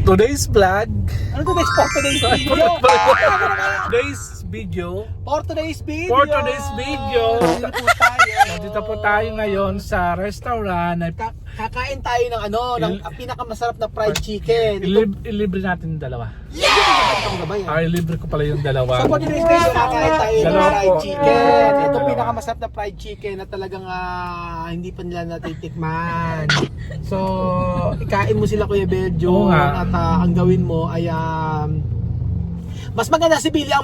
Today's vlog. Ano today's for today's video? Today's video. For today's video. For today's video. Dito po tayo. Nandito po tayo ngayon sa restaurant. Kakain tayo ng ng pinakamasarap na fried chicken. Ilibre natin yung dalawa. Ilibre Ilibre ko pala yung dalawa. So for today's video, kakain tayo ng Dalawa fried po. chicken. Ito Dalawa. pinakamasarap na fried chicken na talagang hindi pa nila natitikman. So, ikain mo sila Kuya Beljo. Oo nga. At ang gawin mo ay mas maganda si Billy ang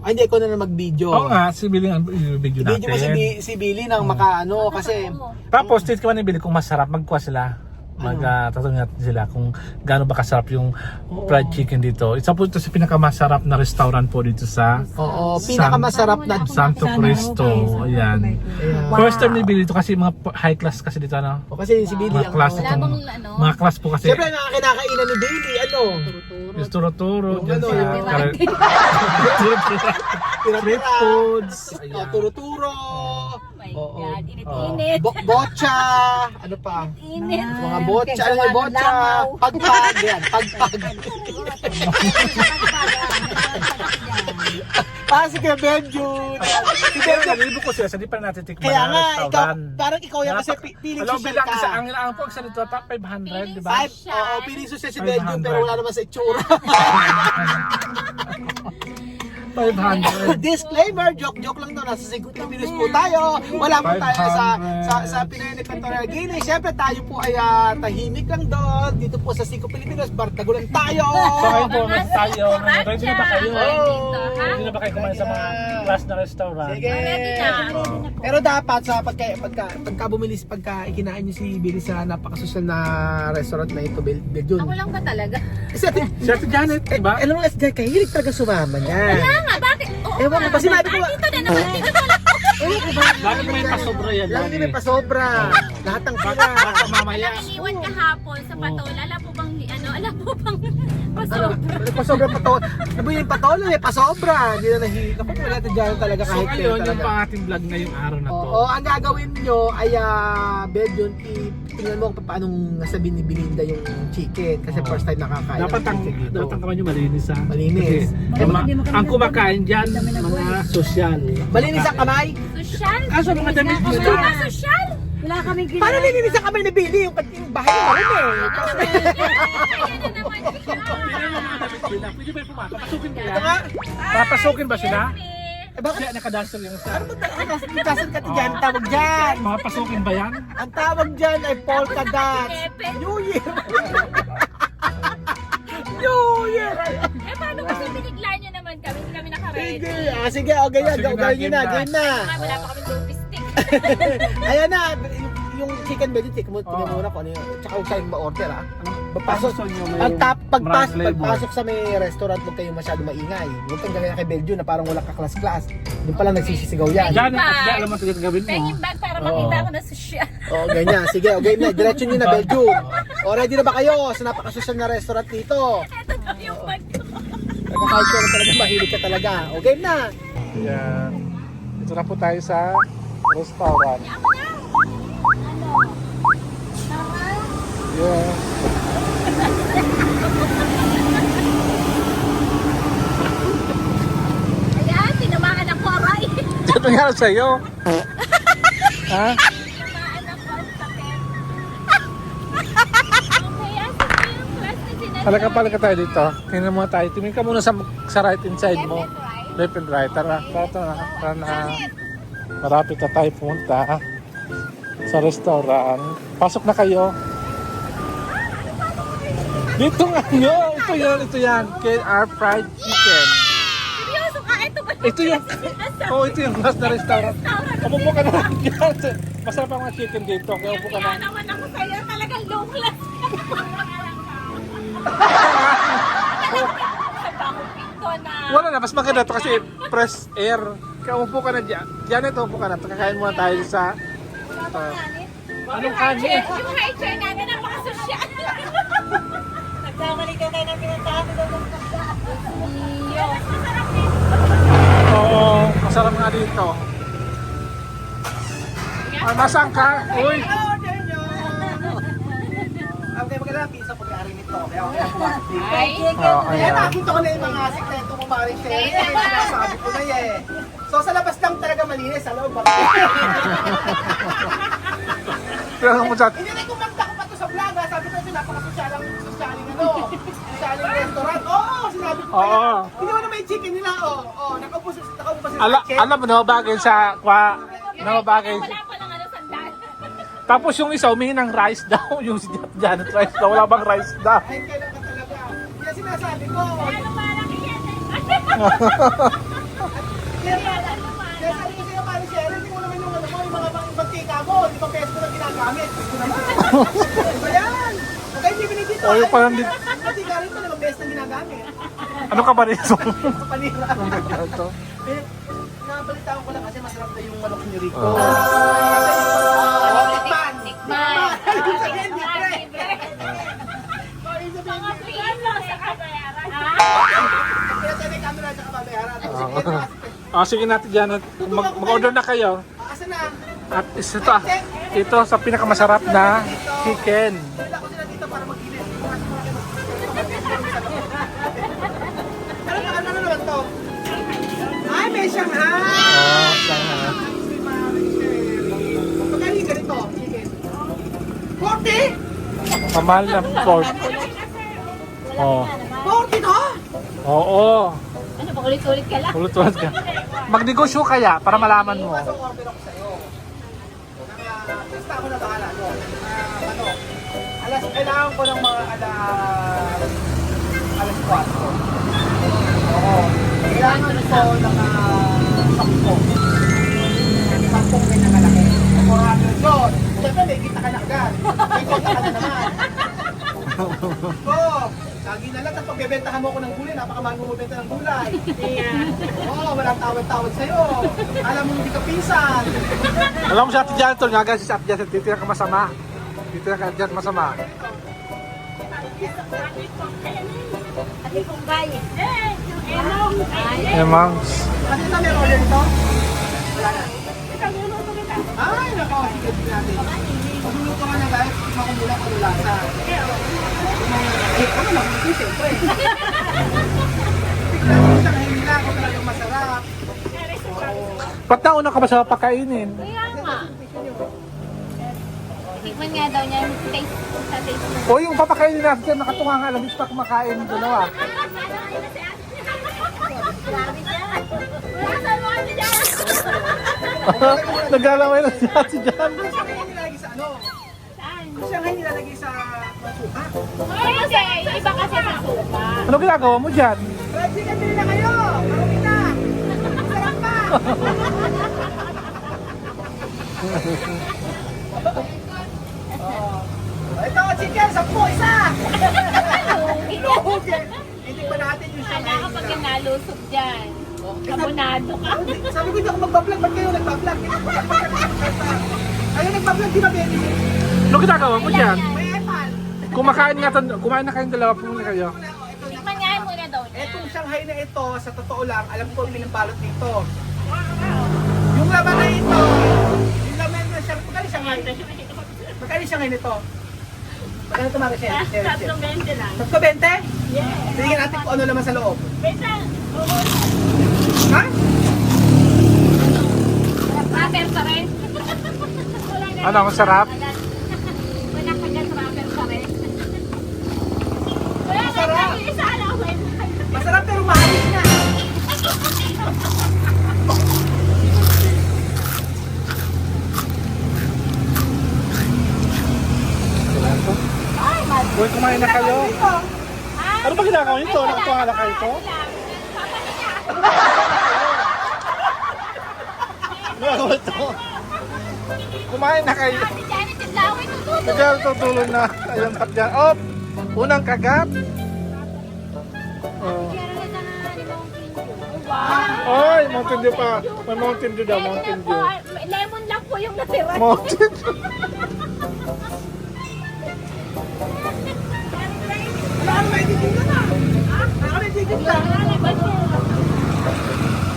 hindi ko na mag-video. Oo nga, si Billy ang video natin. Video mo si Billy nang kasi Tapos, tito ko nabili kung masarap, magkuha sila. Tatanungin natin sila kung gaano ba kasarap yung fried chicken dito. Isa po ito sa pinakamasarap na restaurant po dito sa pinakamasarap na Santo Cristo. Ayan. First time ni Billy ito kasi mga high class kasi dito, no? Kasi si Billy Mga class itong, mga class po kasi. Siyempre kinakainan ni Billy Yung turo-turo. Yung Street foods. Turo-turo. Oh my God, init-init. Bocha. Ano pa? Init. Mga bocha. Ano yung bocha? Pagpag. Yan. Pagpag. Si Kuya Benjo. Si Benjo. Nalibo ko sila, hindi pa natitikman Kaya na nga, restaurant. parang ikaw yan kasi piling Alam, social bilang ka. isa, ang po sa nito, 500, di ba? Piling social si Benjo 500. pero wala naman sa itsura. 500. Disclaimer, joke lang to. Nasa 50 minutes po tayo. Wala po tayo sa Pinoy Equatorial Guinea. Siyempre tayo po ay tahimik lang doon. Dito po sa Sico Pilipinas, bartago lang tayo. So ngayon po, meron tayo. Ready na ba kayo? Oh. Ready na ba kayo kumain sa mga class na restaurant? Sige. Pero dapat sa pagka ikinain niyo si Billy sa napakasosyal na restaurant na ito, Belgium. Ako lang ba talaga? Si Ate Janet, di ba? Alam mo, kahilig talaga sumama niya. Kaya nga, bakit? Oo Ewan ko, nga. kasi sinabi ko ba? Dito na naman, dito na lang. Ewan ko ba? Bakit may pasobra yan? Lagi may pasobra. Lahat ng Baka mamaya. Alam, iniwan kahapon sa patol. Alam po bang, pasobra. Pasobra patol. Ano yung patol? May pasobra. Hindi na nahihig. Ako wala dyan talaga So kahit ngayon, yung talaga. pang ating vlog ngayong araw na to. Oo, ang gagawin nyo ay Belgium, tingnan mo kung paano nasabi ni Belinda yung chicken kasi first time nakakain Dapat ng chicken dito. ang kamay nyo malinis, ha? Malinis. Kasi ang kumakain dyan, mga sosyal. Malinis ang kamay? Sosyal? Kaso mga damit Ano nila. ba sosyal? Wala kaming ginawa. Paano nilinis ang kamay ni Billy? Yung bahay mo rin Ano naman yan? Ayan na naman siya. Pwede ba yung pumaka? Papasukin ba Ito yan? nga. Papasukin ba sila? Eh bakit? Kaya nakadaster yung isa. Kasan ka dyan? Tawag dyan. Mga pasukin ba yan? Ang tawag dyan ay polka dots. New Year. New Year. Eh, paano kasi binigla nyo naman kami? Hindi kami nakaready. Sige. Sige, okay na. Sige na, Gawin nyo na. game na. Gawin na. Wala pa kami loopy stick. Ayan na. Yung chicken belly, tingnan muna ko ano yun. Tsaka huwag tayong ma-order Pagpasok, pagpasok sa may restaurant, huwag kayong masyado maingay. Huwag kang gagawin kay Belgium na parang wala ka-class-class. Doon pala nagsisisigaw yan. Yan, alam mo ito gawin mo. Penging bag para makita ko na sosyal. Oo, ganyan. Sige, okay na. Diretso nyo na, Belgium. O, ready na ba kayo sa napakasosyal na restaurant dito? Ito na yung bag ko. Nagkakahit ko na talaga, mahilig ka talaga. O, game na. Yan. Ito na po tayo sa restaurant. Ako na. Ano? Tama? Yeah. Ayan, tinamaan ako aray. Ito nangyari sa'yo. Ha? Tinamaan ako ang sakit. Okay, asan na yung class na sinasabi? Palaka tayo dito. Tingnan mo tayo. Tingin ka muna sa right inside mo. Left and right. Left and right. Tara na. Marapit na tayo pumunta sa restaurant. Pasok na kayo. Dito nga yun. Ito yan. KR Fried Chicken. Seryoso ka? Ito ba Ito yung, ito yung last na restaurant. Umupo ka na lang dyan. Masarap ang mga chicken dito. Kaya upo ka na. Kaya naman ako sa'yo. Talagang low class. Sa bakong pinto na. Wala na, mas maganda to kasi fresh air. Kaya upo ka na dyan. Dyan ito, upo ka na. Kakain muna tayo sa... anong kanin? Yung high chair namin, napakasosyal. Nagkamali ka kayo ng pinuntahan ko doon ng pagkaan. Masarap din. Oo, masarap nga dito. Nasaan ka? Uy! Okay, maganda. Pizza po yan. may-ari nito. Kaya ako kaya pumasok dito. Ay, Oh, Kaya ayan. nakita ko na yung mga sikreto mo, Maring Sherry. Sinasabi ko na eh. So sa labas lang talaga malinis, sa loob. Pero mo sa Hindi na kumanta ko pa to sa vlog ha. Sabi ko ito napaka-sosyaling sosyaling restaurant. Oo, sinabi ko Oo. kaya. Hindi mo na may chicken nila. Nakaupo pa sila. alam mo na bagay sa na bagay. wala pa lang sandal. Tapos yung isa humingi ng rice daw, yung si Janet rice daw, wala bang rice daw? Ay, kailan ka talaga. Kaya sinasabi ko. Ano malaki yan eh. Kaya sabi ko sa'yo, Maring Sherry, hindi mo naman yung yung mga mantika mo. Di ba pesto na ginagamit? Gusto naman. Ayan. Okay, bibili dito. O yung parang di- Mantika rin ito, naman pesto na ginagamit. Ano ka ba rito? Panira. Ito. Nabalitaan ko lang kasi masarap na yung manok ni Rico. Oh. Tikman! Tikman. Ibig sabihin, libre! Libre. Ibig sabihin, Mga primo sa kabayaran. kaya tayo may camera at saka babayaran. Tapos ito, Sige natin Janet, mag-order na kayo. asan na? At ito sa pinakamasarap na chicken. Wala ko sila dito para mag-ilis. Ano naman to? Ay, may Shanghai! Magkano yung ganito? Chicken? 40? Kamahal na pork. Oh. 40 to? Oo. Ano ba, ulit-ulit ka lang? Ulit-ulit ka. Magnegosyo kaya para malaman mo. Pasok order ako sa'yo. Basta ako na bahala. Kailangan ko ng mga alas 4. Oo. Kailangan ko ng 10 pinakalaki. 400 yun. Siyempre may kita ka na agad. May kita ka na naman. Oo. Lagi na lang kapag bebentahan mo ako ng gulay, napakamahal mo bebenta ng gulay. Oo, walang tawad-tawad sa'yo. Alam mo hindi ka pinsan. Alam mo si Ate Janet, nga guys, si Ate Janet, dito ka masama. Dito ka dyan masama. Ate kong gaya. Emong. Mangs. Kasi ito may order ito? Wala na. Ay, nako, sige din natin. Pagluluto ka na guys, makumula ka lasa. Ano lang, hindi siyempre. Tignan mo siya kahit nila kung talagang masarap. Ba't nauna ka ba sa pakainin? Kaya nga. Tikman nga daw niya yung taste sa taste mo. O yung papakainin natin, nakatunga nga lang, pa kumakain ng dalawa. Grabe siya. Nasaan mo kasi dyan? Naglalaway na si Ate Janet. Siya ngayon nilalagay sa ano? Saan? Siya ngayon nilalagay sa suka. Ay, kasi iba kasi sa suka. Ano ginagawa mo dyan? Fried chicken din na kayo! Marumi na! Masarap pa! Ito, chicken, 10 isa! Okay. Hindi pa natin yung siya Wala ka pag nalusog dyan. Kabonado ka. Sabi ko hindi ako magbablog, ba't kayo nagbablog? Ayun, nagbablog, di ba, baby? Ano ginagawa mo dyan? May epal. Kumain na kayong dalawa, pumuli kayo. Tikman nga muna daw niya. Etong Shanghai na ito, sa totoo lang, alam ko pinambalot dito. Yung laman na ito, yung laman na siya, magkali Shanghai? Magkali Shanghai nito? Magkano ito, Marisha? 3.20 lang. 3.20? Yes. Tingnan natin kung ano naman sa loob. Besa. Ha? Rapper pa rin. Ano, masarap? Wala ka dyan, rapper pa rin. Wala ka Masarap. dyan, isa lang. Masarap pero mahalis na. Uy, kumain na kayo. Dito. Ano ba ginagawa nito? Nakatuwa na kayo ito? Ano ginagawa ito? Kumain na kayo. Si Janet, yung laway tutulog. Tagal tutulong na. Ayun, patyan. Oh, unang kagat. Oh. Wow. Ay, Mountain Dew pa. May Mountain Dew daw, Mountain Dew. Lemon lang po yung natira. Mountain Dew. Wala kang may titigil na. Wala kang may titigil na.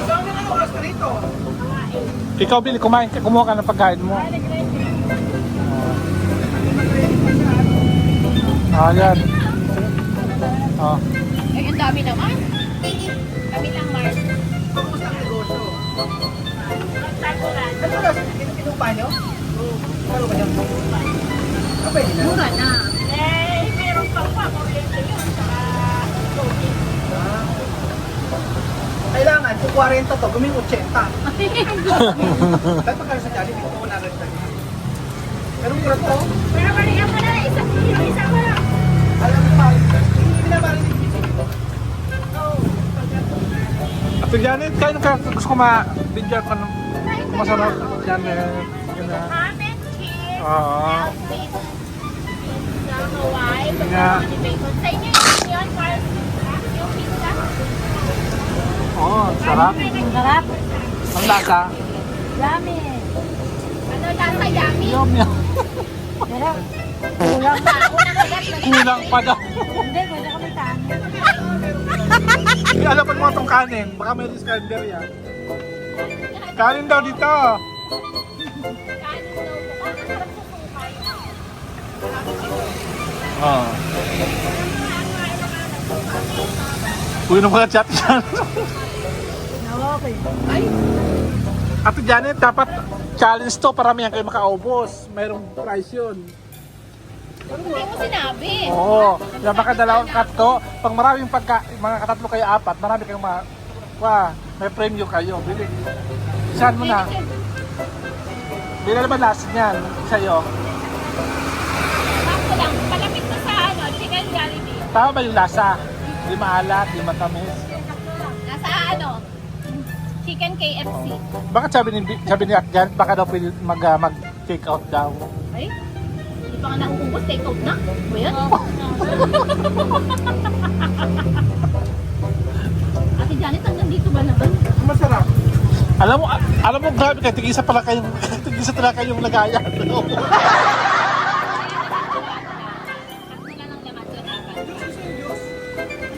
Wala kang may oras na rito. Ikaw, Billy, kumain ka. Kumuha ka ng pagkain mo. Ah, yan. kailangan, kung 40 to, gawin 80. Kahit magkano sa Jollibee, kung 100 lang. Pero mura to, Pero balikan mo na, isa mo na. alam mo pa, hindi binabalik yung bisig ito. Ate Janet, kain ka. Gusto ko ma-bigyan ka ng masarap. Janet. Ganda. Ham and cheese. Oo. Sa Hawaii. Nga. Pagkakaman ni bacon. Sa inyo yun, Carl. Yung pizza. Oo, sarap. Ang sarap. Ang lasa. Dami. Ano lasa, yummy? Yum yum. Sarap. Kulang. Unang kagat na Kulang pa daw. Hindi, pwede kami kanin. Alam pa mga itong kanin. Baka may Iskander yan. Kanin daw dito. kanin daw po. Ang sarap sa sukay. Oo. Uy, nung mga chat yan. Okay. Ate Janet, dapat challenge to. Paramihan kayo makaubos. Mayroong price yun. Hindi mo sinabi. Oo. Yung mga dalawang katto. Pag maraming mga katatlo kayo apat, marami kayong may premyo kayo. Bili. Saan mo na? Bili naman last niyan. Sa'yo. Sakto lang. Palapit na sa chicken Jollibee. Tama ba yung lasa? Di maalat, di matamis. Nasa chicken KFC. Bakit sabi ni Ate Janet, baka daw pwede mag-take out daw. Ay, hindi pa nga nauubos. Take out na. Ba yan? Ate Janet, hanggang dito ba naman? Masarap. Alam mo, grabe kayo, tigisa talaga kayong lagayan. Tatlo na lang laman doon apat. Ano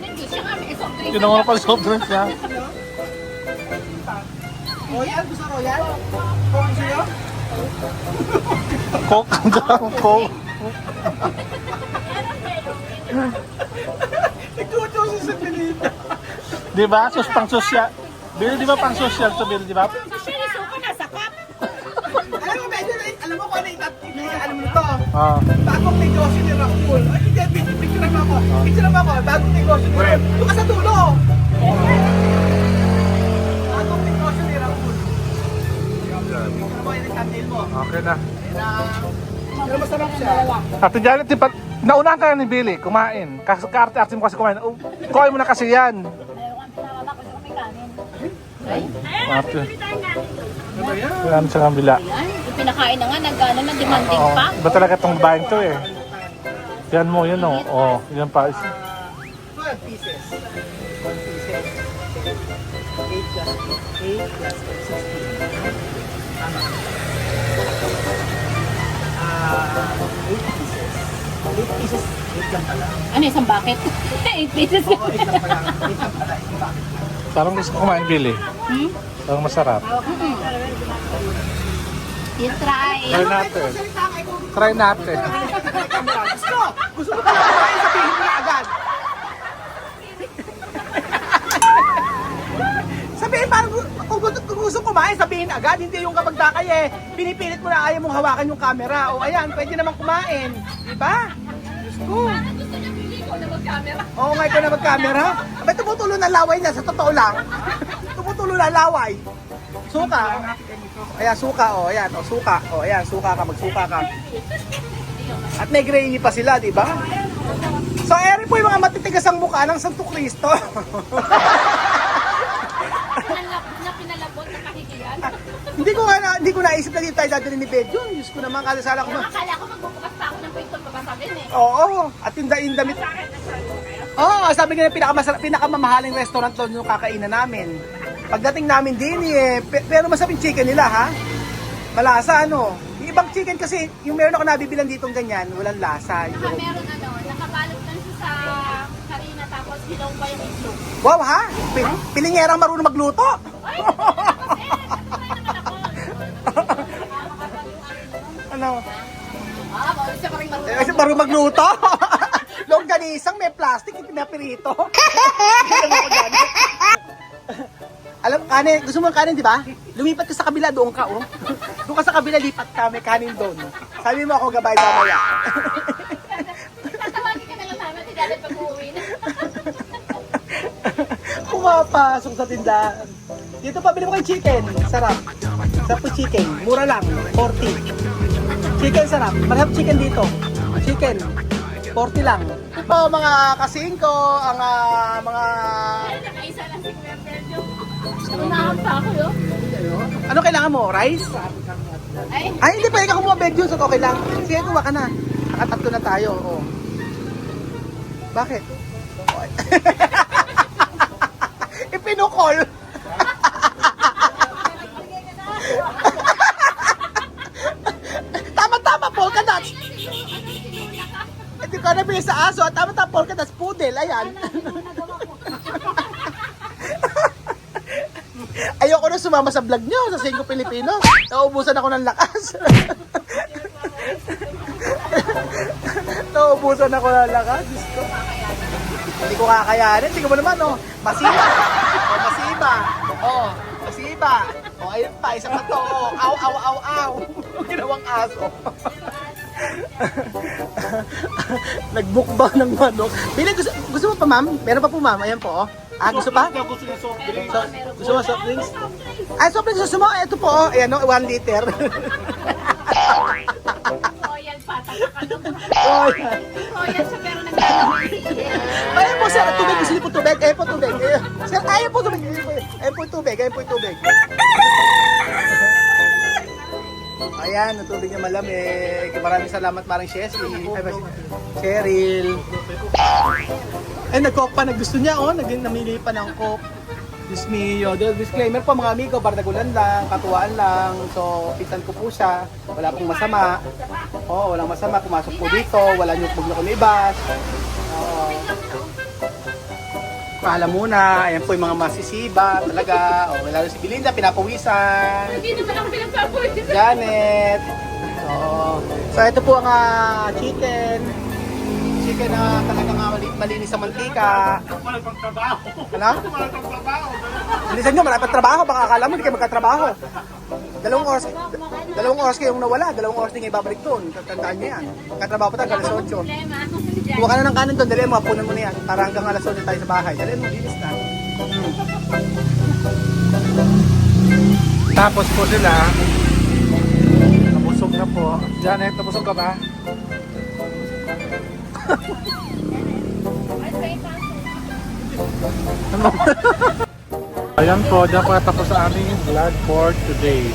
yung juice? Siya nga, may soft drink. Yun naman pala soft drinks niya. Royal, gusto Royal? Kung gusto nyo? Coke, hanggang Coke. Nagtutusin sa pinita. Di ba? Pang social. Bill, di ba pang social to Bill, di ba? Actually, suka nasa cup. Alam mo, medyo alam mo kung ano alam mo ito. Ah. Bagong negosyo ni Raul. Ay, hindi, picture mo ako. Picture mo ako, bagong negosyo ni Raul. Doon ka sa dulo. Bagong negosyo ni Raul. Picture mo, yan ang thumbnail mo. Okay na. Pero masarap siya. Ate Janet, naunahan ka na ni Billy, kumain. Kasi kaarte-arte mo kasi kumain. Oh, kuhain mo na kasi yan. Ayaw ang pinakala ko sa kami kanin. Ate, Ano ba yan? yan sa kabila. Ayan, ipinakain na nga, nag-ano na, demanding Oo, pa. iba talaga itong babaeng to eh. Yan mo, yun o. Oh, yan pa. 12 pieces. 1 pieces. 8 plus 16. Tama. 8 pieces. 8 pieces. 8 lang pala. Ano, isang bucket? 8 pieces. Oo, 8 lang pala. 8 lang pala. Ito ba? Parang gusto ko kumain, Billy. Parang masarap. You try. Try natin. Try natin. Gusto mo pala kumain, sabihin mo na agad. Sabihin, parang kung gusto kumain, sabihin agad. Hindi yung kapag dakay pinipilit mo na ayaw mong hawakan yung camera. O ayan, pwede naman kumain. Diba? Diyos ko. Gusto niya pili ko na mag-camera. Oo nga, ikaw na mag-camera. Abay, tumutulo na laway niya, sa totoo lang. Tumutulo na laway. Suka. Ayan, suka, o. Ayan, o, suka. O, ayan, suka ka, magsuka ka. At may gravy pa sila, di ba? So, eri po yung mga matitigas ang mukha ng Santo Cristo. Na pinalabot na kahigilan. Hindi ko naisip na dito tayo dadalhin ni Bedyon. Diyos ko naman, kalasala ko na. Akala ko magbubukas pa ako ng pinto papasabihin eh. Oo, at yung damit. Oo, sabi nga pinakamamahaling restaurant doon yung kakainan namin. Pagdating namin din pero masarap yung chicken nila ha. Malasa ano. Yung ibang chicken kasi, yung meron ako nabibilang ditong ganyan, walang lasa. Saka meron nakabalot lang siya sa harina tapos hilaw pa yung itlog. Wow ha? Pilingerang marunong magluto. Ay! Ano? Bawal siya pa rin marunong. Kasi marunong magluto. Longganisang may plastic, pinapirito. Alam, kanin, gusto mo ng kanin, di ba? Lumipat ka sa kabila, doon ka, oh. Doon ka sa kabila, lipat ka, may kanin doon. Sabi mo ako, gabay mamaya. Tatawagin ka na lang namin si Janet pag uuwi na. Pumapasok sa tindahan. Dito pa, bili mo kayo chicken. Sarap. Sarap po chicken. Mura lang. 40. Chicken sarap. Marap chicken dito. Chicken. 40 lang. Ito mga kasingko, ang mga... Ay, nakaisa lang si Kuya Pedro. Unahan pa ako yun. Ano kailangan mo? Rice? Ay, Ay, hindi pa. Ikaw kumuha veg juice. Okay lang. Sige, kuha ka na. Nakatatlo na tayo. Oh. Bakit? Ipinukol. Tama-tama, polka dots. Hindi ko nabili sa aso. Tama-tama, polka dots. Poodle, ayan. Ayoko na sumama sa vlog nyo sa 5 Pilipino. Nauubusan ako ng lakas. Nauubusan ako ng lakas. Diyos ko. Hindi ko kakayanin. Tingnan mo naman, oh. Masiba. Oh, masiba. Oh, masiba. Oh, ayun pa. Isa pa to. Oh, aw, aw, aw, aw. Ginawang aso. Nagbukbang ng manok. Bili, gusto mo pa, ma'am? Meron pa po, ma'am. Ayan po, oh. Ah, gusto pa? Gusto niya soft drink. Gusto mo soft drinks? Ay, soft drinks. Gusto mo? Ito po, oh. Ayan, oh. 1 liter. royal pa. Taga-kalong. Oh, yan. Royal siya pero nagkakawin. Ayan po, sir. Tubig. Gusto niyo po tubig? Ayan po, tubig. Ayan. Sir, ayan po, tubig. Ayan po, tubig. Ayan po, tubig. Ayan, ang tubig niya malamig. Maraming salamat, Maring Cecil. Ay, Cheryl. Ay, nag-coke pa. Gusto niya, oh. Namili pa ng coke. Diyos mio. Disclaimer po, mga amigo. Bardagulan lang, katuwaan lang. So, pitan ko po siya. Wala pong masama. Oh, walang masama. Pumasok po dito. Wala niyo pong kumibas. Oo. Paalam muna. Ayan po yung mga masisiba. Talaga. Oh, lalo si Belinda, pinapawisan. Hindi naman ako pinagpapulit. Janet. So ito po ang chicken. Chicken na talagang malinis sa mantika. Walang pagtrabaho. Ano? Walang pagtrabaho. Bilisan nyo, marami pang trabaho. Baka akala mo hindi kayo magkatrabaho. Dalawang oras kayong nawala. 2 oras din kayo babalik doon. Tandaan nyo yan. Katrabaho pa tayo, alas 8. Problema. Kuha ka na ng kanin doon. Dali mo, hapunan mo na yan. Para hanggang alas 8 tayo sa bahay. Dali mo, linis na. Tapos po sila, nabusog na po. Janet, nabusog ka ba? Ayan po, dyan po natapos sa aming vlog for today.